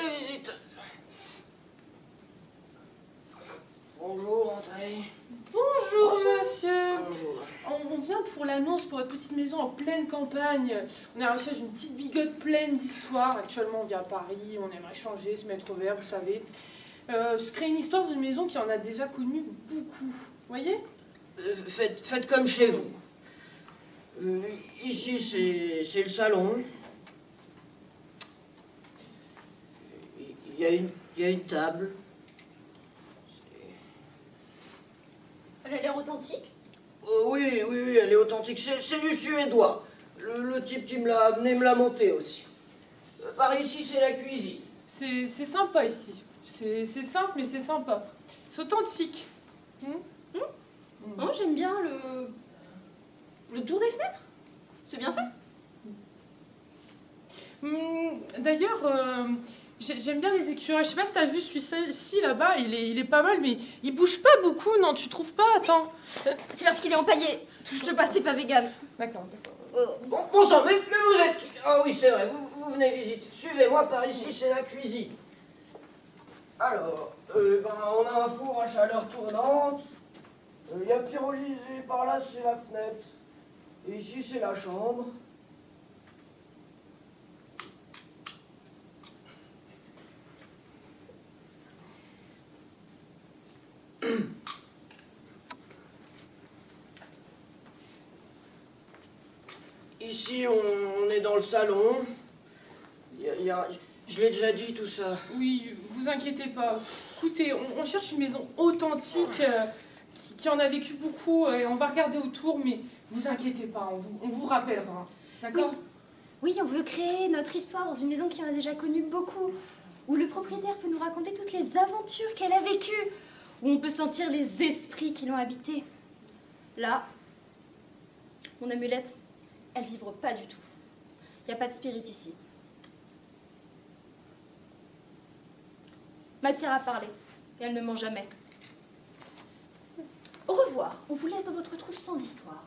les visites. Bonjour, entrez. Bonjour, monsieur. Bonjour. On vient pour l'annonce pour votre petite maison en pleine campagne. On est à la recherche d'une petite bigote pleine d'histoires. Actuellement, on vient à Paris, on aimerait changer, se mettre au vert, vous savez. Se créer une histoire d'une maison qui en a déjà connu beaucoup. Vous voyez? Faites comme chez vous. Ici, c'est le salon. Il y a une table. Elle a l'air authentique. Oui, elle est authentique. C'est du suédois. Le type qui me l'a amené me l'a monté aussi. Par ici, c'est la cuisine. C'est sympa ici. C'est simple, mais c'est sympa. C'est authentique. Oh, j'aime bien le tour des fenêtres. C'est bien fait. D'ailleurs, j'aime bien les écureuils. Je sais pas si t'as vu celui-ci là-bas, il est pas mal, mais il bouge pas beaucoup, non? Tu trouves pas? Attends. C'est parce qu'il est empaillé. Touche-le pas, c'est pas vegan. D'accord. Bon sang, mais vous êtes qui? Ah oui, c'est vrai, vous venez visiter. Suivez-moi, par ici, c'est la cuisine. Alors, on a un four à chaleur tournante. Il y a pyrolysé, par là, c'est la fenêtre. Et ici, c'est la chambre. Ici, on est dans le salon. Je l'ai déjà dit, tout ça. Oui, vous inquiétez pas. Écoutez, on cherche une maison authentique qui en a vécu beaucoup et on va regarder autour, mais vous inquiétez pas, on vous rappellera. D'accord? Oui, on veut créer notre histoire dans une maison qui en a déjà connu beaucoup. Où le propriétaire peut nous raconter toutes les aventures qu'elle a vécues. Où on peut sentir les esprits qui l'ont habitée. Là, mon amulette, elle vibre pas du tout. Il n'y a pas de spirit ici. Ma pierre a parlé, et elle ne ment jamais. Au revoir, on vous laisse dans votre trou sans histoire.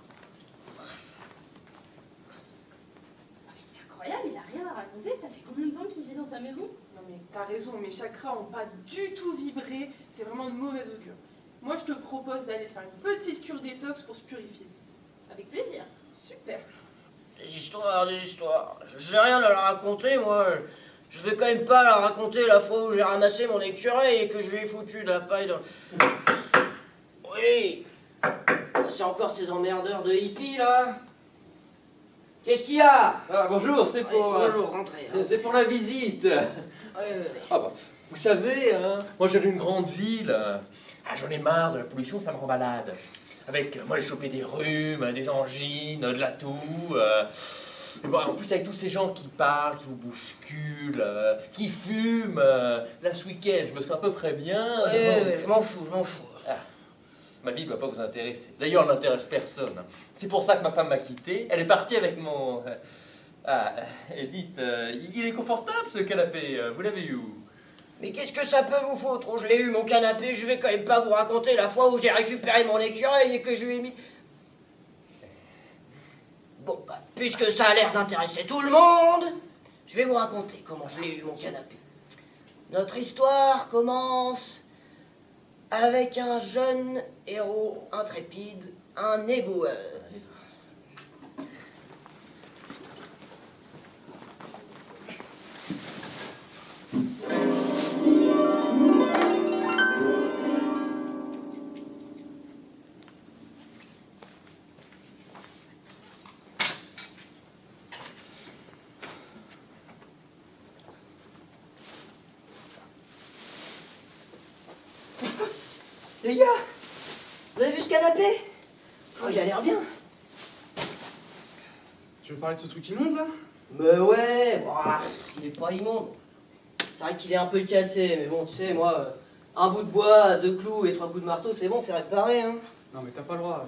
C'est incroyable, il a rien à raconter, ça fait combien de temps qu'il vit dans sa maison? Non mais t'as raison, mes chakras n'ont pas du tout vibré, c'est vraiment une mauvaise augure. Moi je te propose d'aller faire une petite cure détox pour se purifier. Avec plaisir. Super. Des histoires. J'ai rien à la raconter, moi. Je vais quand même pas la raconter la fois où j'ai ramassé mon écureuil et que je lui ai foutu de la paille dans... Oui. C'est encore ces emmerdeurs de hippies, là. Qu'est-ce qu'il y a? Ah, bonjour, c'est pour... Bonjour, rentrez. C'est pour la visite. Ouais. Ah bah, vous savez, hein, moi j'ai une grande ville. J'en ai marre de la pollution, ça me rend malade. Avec, moi j'ai chopé des rhumes, des angines, de la toux. Et bon, en plus avec tous ces gens qui parlent, qui vous bousculent, qui fument. Là ce week-end, je me sens à peu près bien. Ouais, je m'en fous. Ah, ma vie ne va pas vous intéresser. D'ailleurs, elle n'intéresse personne. C'est pour ça que ma femme m'a quitté. Elle est partie avec mon... et dites, il est confortable ce canapé. Vous l'avez eu où? Mais qu'est-ce que ça peut vous foutre? Je l'ai eu, mon canapé, je vais quand même pas vous raconter la fois où j'ai récupéré mon écureuil et que je lui ai mis... Bon, bah, puisque ça a l'air d'intéresser tout le monde, je vais vous raconter comment je l'ai eu, mon canapé. Notre histoire commence avec un jeune héros intrépide, un éboueur. Les gars, vous avez vu ce canapé? Oh, il a l'air bien. Tu veux parler de ce truc immonde là? Mais ouais, bah, il est pas immonde. C'est vrai qu'il est un peu cassé, mais bon, tu sais, moi, un bout de bois, 2 clous et 3 coups de marteau, c'est bon, c'est réparé, hein. Non mais t'as pas le droit.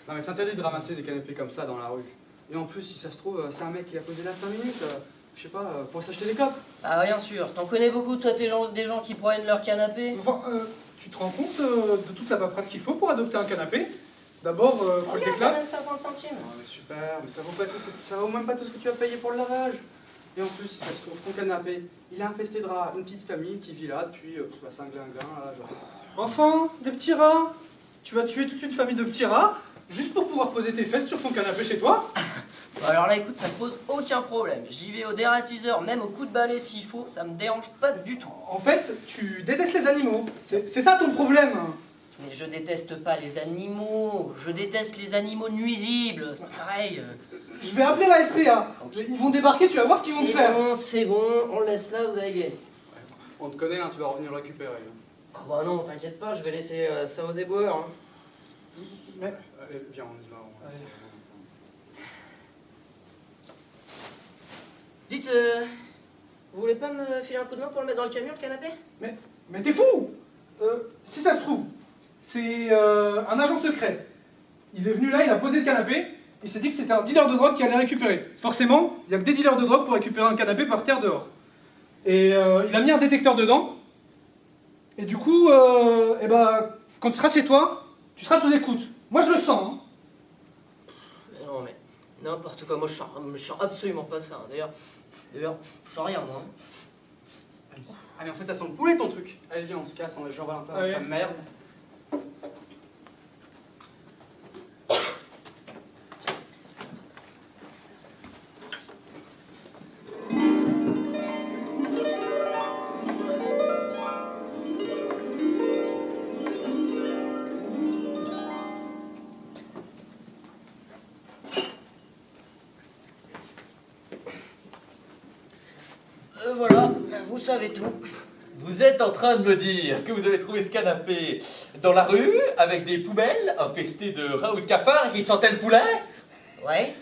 Non mais c'est interdit de ramasser des canapés comme ça dans la rue. Et en plus, si ça se trouve, c'est un mec qui a posé là 5 minutes, je sais pas, pour s'acheter des clopes. Ah, rien sûr. T'en connais beaucoup, toi, des gens qui prennent leur canapé? Enfin, tu te rends compte de toute la paperasse qu'il faut pour adopter un canapé? D'abord, faut le Regarde, déclarer. même 50 centimes. Oh, mais super, mais ça vaut même pas tout ce que tu as payé pour le lavage. Et en plus, si ça se trouve, ton canapé, il est infesté de rats. Une petite famille qui vit là depuis Saint-Glinglin, là, genre. Enfin, des petits rats. Tu vas tuer toute une famille de petits rats juste pour pouvoir poser tes fesses sur ton canapé chez toi? Alors là, écoute, ça me pose aucun problème. J'y vais au dératiseur, même au coup de balai s'il faut, ça me dérange pas du tout. En fait, tu détestes les animaux. C'est ça ton problème. Mais je déteste pas les animaux, je déteste les animaux nuisibles, c'est pareil. Je vais appeler la SPA. Ils vont débarquer, tu vas voir ce qu'ils vont te faire. C'est bon, on le laisse là, vous avez gagné. On te connaît, hein, tu vas revenir le récupérer. Ah bah non, t'inquiète pas, je vais laisser ça aux éboueurs. Hein. Mais Allez, viens, on y va. Allez. Dites, vous voulez pas me filer un coup de main pour le mettre dans le camion, le canapé? mais t'es fou. Si ça se trouve, c'est un agent secret. Il est venu là, il a posé le canapé, il s'est dit que c'était un dealer de drogue qui allait récupérer. Forcément, il n'y a que des dealers de drogue pour récupérer un canapé par terre dehors. Et il a mis un détecteur dedans. Et du coup, eh ben, quand tu seras chez toi, tu seras sous écoute. Moi je le sens. Hein. Mais non, mais n'importe quoi, moi je sens absolument pas ça. Hein. D'ailleurs, je sens rien, moi. Allez, en fait, ça sent le poulet ton truc. Allez, viens, on se casse, on va Jean-Valentin, Allez. ça merde. Voilà, vous savez tout. Vous êtes en train de me dire que vous avez trouvé ce canapé dans la rue, avec des poubelles infestées de rats ou de cafards qui sentaient le poulet? Ouais.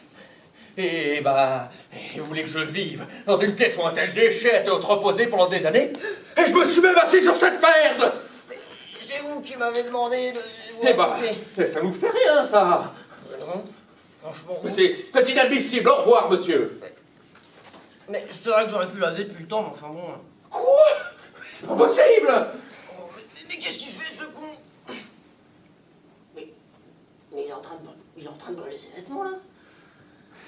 Et bah, vous voulez que je vive dans une pièce où un tel déchet a été entreposé pendant des années? Et je me suis même assis sur cette merde! C'est vous qui m'avez demandé de vous Eh bah, raconter. ça vous fait rien, ça! Non, franchement. C'est inadmissible, au revoir, monsieur! Mais c'est vrai que j'aurais pu laver depuis le temps, mais enfin bon. Quoi? C'est pas possible! Oh, mais qu'est-ce qu'il fait, ce con? Mais il est en train de brûler ses vêtements, là.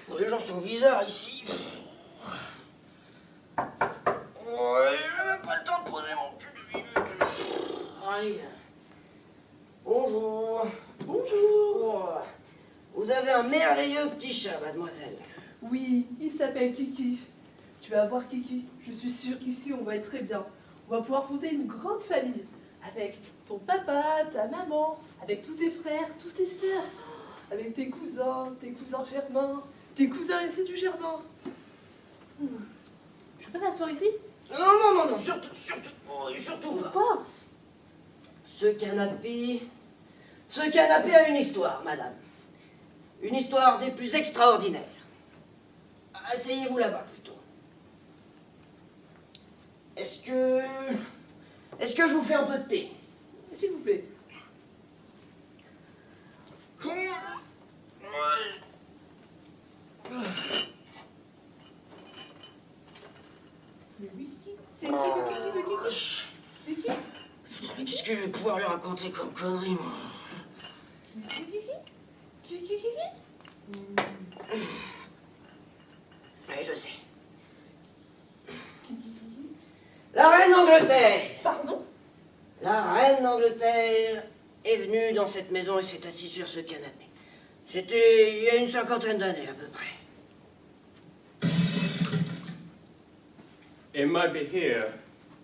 Bon, les gens sont bizarres, ici. Ouais, j'ai même pas le temps de poser mon cul de minutes. Allez. Bonjour. Bonjour. Vous avez un merveilleux petit chat, mademoiselle. Oui, il s'appelle Kiki. Tu vas voir Kiki, je suis sûre qu'ici on va être très bien. On va pouvoir fonder une grande famille. Avec ton papa, ta maman, avec tous tes frères, toutes tes sœurs, avec tes cousins germains, tes cousins ici du Germain. Je peux m'asseoir ici? Non, surtout pas. Pourquoi? Ce canapé a une histoire, madame. Une histoire des plus extraordinaires. Asseyez-vous là-bas, plutôt. Est-ce que je vous fais un peu de thé? S'il vous plaît. Mais oui, Kiki. C'est qui de Kiki? C'est qui? Putain, mais qu'est-ce que je vais pouvoir lui raconter comme connerie, moi? Kiki? Oui, je sais. La reine d'Angleterre. Pardon? La reine d'Angleterre est venue dans cette maison et s'est assise sur ce canapé. C'était il y a une 50aine d'années à peu près. It might be here.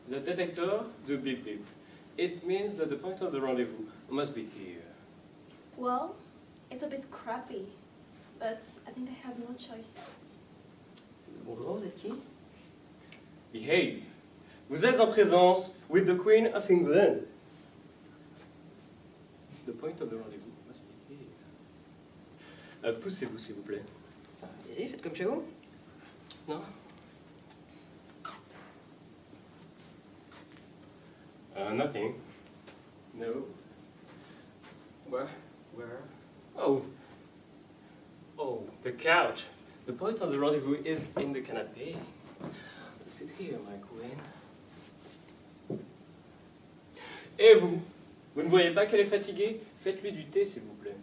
The detector do beep beep. It means that the point of the rendezvous must be here. Well, it's a bit crappy, but I think I have no choice. Bonjour, vous êtes qui? Behave. Vous êtes en présence with the Queen of England. The point of the rendezvous must be here. Poussez-vous, s'il vous plaît. Allez-y, faites comme chez vous. Non? Nothing. No. Where? Oh. Oh, the couch. The point of the rendezvous is in the canapé. Sit here, my queen. Et vous? Vous ne voyez pas qu'elle est fatiguée? Faites-lui du thé, s'il vous plaît.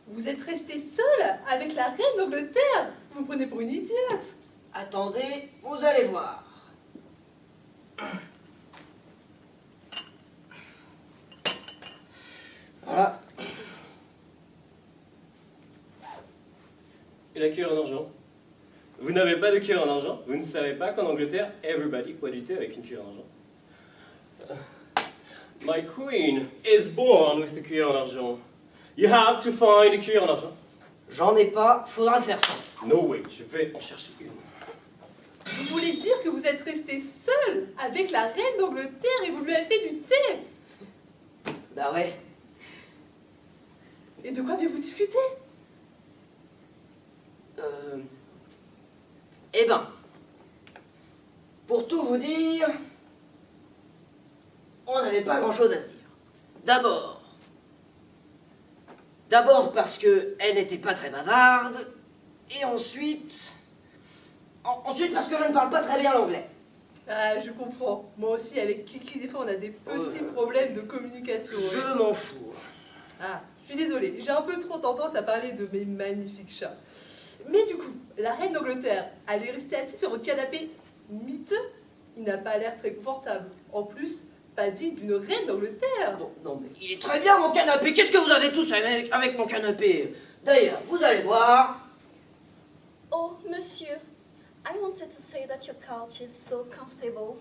Vous êtes restée seule avec la reine d'Angleterre. Vous me prenez pour une idiote. Attendez, vous allez voir. Voilà. Et la cuillère en argent? Vous n'avez pas de cuillère en argent? Vous ne savez pas qu'en Angleterre, everybody boit du thé avec une cuillère en argent? My queen is born with the cuillère en argent. You have to find a cuillère en argent. J'en ai pas, faudra faire ça. No way, je vais en chercher une. Vous voulez dire que vous êtes restée seule avec la reine d'Angleterre et vous lui avez fait du thé? Bah ouais. Et de quoi avez-vous discuté? Eh ben, pour tout vous dire, on n'avait pas grand-chose à se dire. D'abord parce qu'elle n'était pas très bavarde, et ensuite parce que je ne parle pas très bien l'anglais. Ah, je comprends. Moi aussi, avec Kiki, des fois, on a des petits problèmes de communication. Je ouais. m'en fous. Ah, je suis désolée, j'ai un peu trop tendance à parler de mes magnifiques chats. Mais du coup, la reine d'Angleterre, elle est restée assise sur votre canapé miteux. Il n'a pas l'air très confortable. En plus, pas digne d'une reine d'Angleterre. Non, mais il est très bien mon canapé. Qu'est-ce que vous avez tous avec mon canapé? D'ailleurs, vous allez voir. Oh, monsieur, I wanted to say that your couch is so comfortable.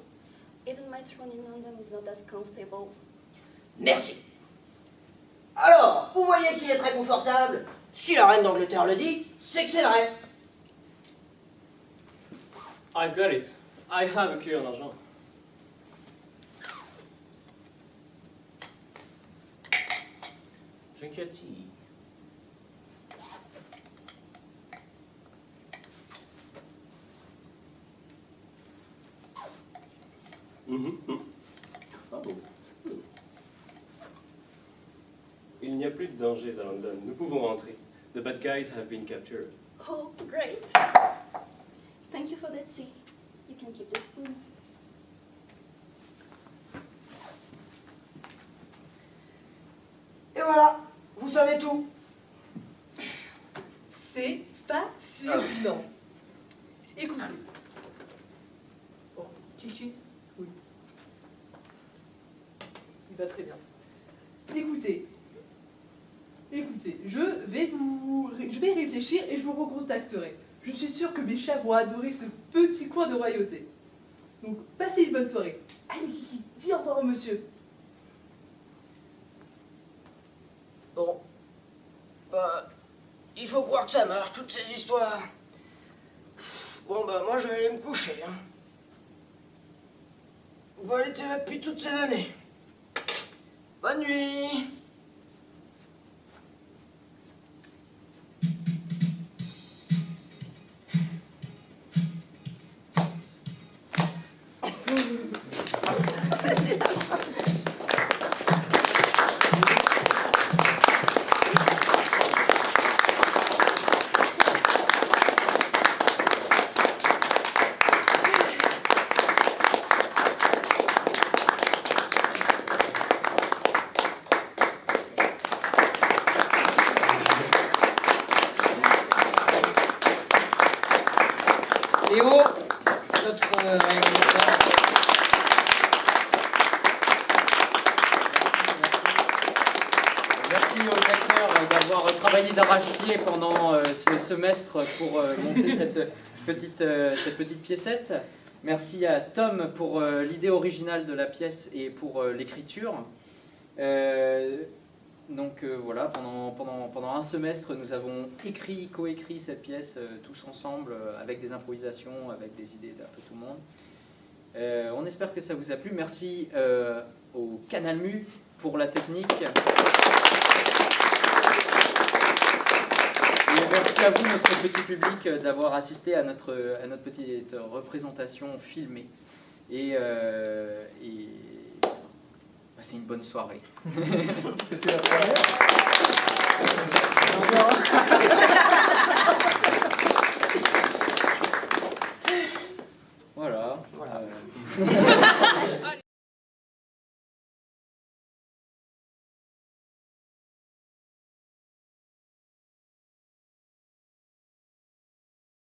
Even my throne in London is not as comfortable. Merci. Alors, vous voyez qu'il est très confortable. Si la reine d'Angleterre le dit, c'est que c'est vrai. I got it. I have a cuillère en argent. Drink your tea. Ah bon. Il n'y a plus de dangers à London. Nous pouvons rentrer. The bad guys have been captured. Oh, great. Thank you for that tea. You can keep the spoon. Et voilà, vous savez tout. C'est fascinant. Écoutez. Bon, Kiki? Oui. Il va très bien. Écoutez, je vais y réfléchir et je vous recontacterai. Je suis sûre que mes chats vont adorer ce petit coin de royauté. Donc, passez une bonne soirée. Allez, Kiki, dis au revoir au monsieur. Bon, il faut croire que ça marche, toutes ces histoires. Bon, moi, je vais aller me coucher. Hein. Vous elle était là depuis toutes ces années. Bonne nuit. Théo, notre réalisateur. Merci aux acteurs d'avoir travaillé d'arrache-pied pendant ce semestre pour monter cette petite piécette. Merci à Tom pour l'idée originale de la pièce et pour l'écriture. Donc voilà, pendant un semestre, nous avons coécrit cette pièce tous ensemble, avec des improvisations, avec des idées d'un peu tout le monde. On espère que ça vous a plu. Merci au Canalmu pour la technique. Et merci à vous, notre petit public, d'avoir assisté à notre petite représentation filmée. Et c'est une bonne soirée. C'était la première. Voilà. Voilà.